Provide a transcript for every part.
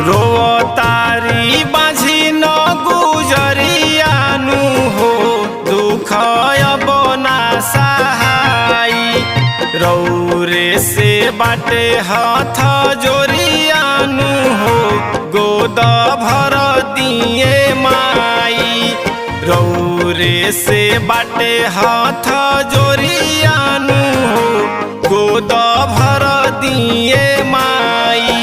रोवतारी बाझी न गुजरियानु हो दुख बना सहाई रौरे से बाटे हाथ जोरियानु हो गोद भर दिए माई रौरे से बाटे हाथ जोरियानु हो गोद भर दिए माई।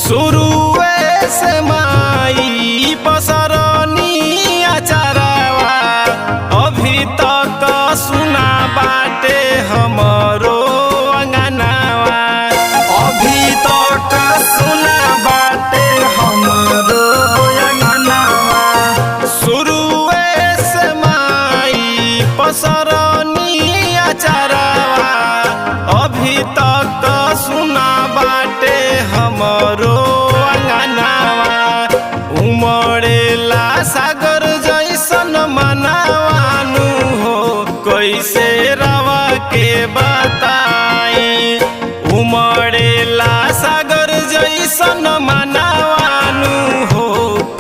शुरुए से माई पसरनी अचारवा अभी तक सुना बाटे हमरो अंगनावा अभी तक सुना बाटे हमरो अंगनावा शुरुए से माई पसरनी अचारवा अभी तक सुना बाटे हमरो अंगनावा उमड़ेला सागर जैसन मनावानु हो कैसे रवा के बताई उमड़ेला सागर जैसन मनावानु हो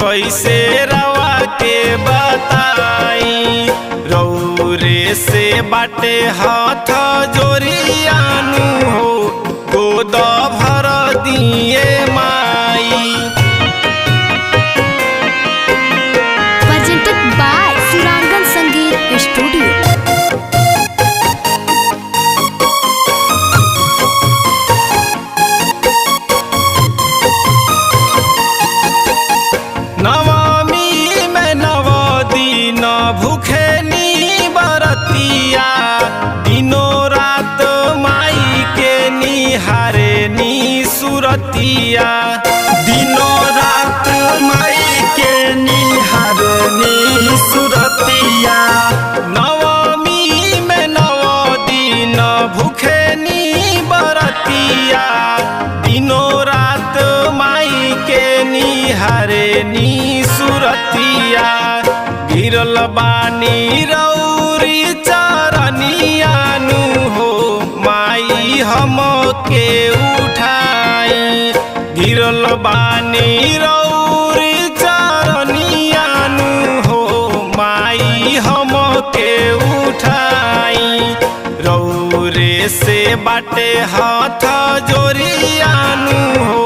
कैसे रवा के बताई रौरे से बाटे हाथ जोरियानु हो गोद भर दिए माई। Presented by Surangan Sangeet Studio. नवमी में नव दिन भूखे नी बरतिया दिनों रात माई के निहारे नी सुरतिया दिनों रात माई के निहारे नी सुरतिया नवमी में नव दिन भूखे नी बरतिया दिनों रात माई के निहारे नी सुरतिया गिरल बानी रौरी चरनियानु हो माई हम के उठाई गिरल बानी रौरी चरनियानु हो माई हम के उठाई रौरे से बाटे हाथ जोरियानु हो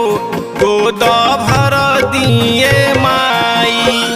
गोद भर दिए माई।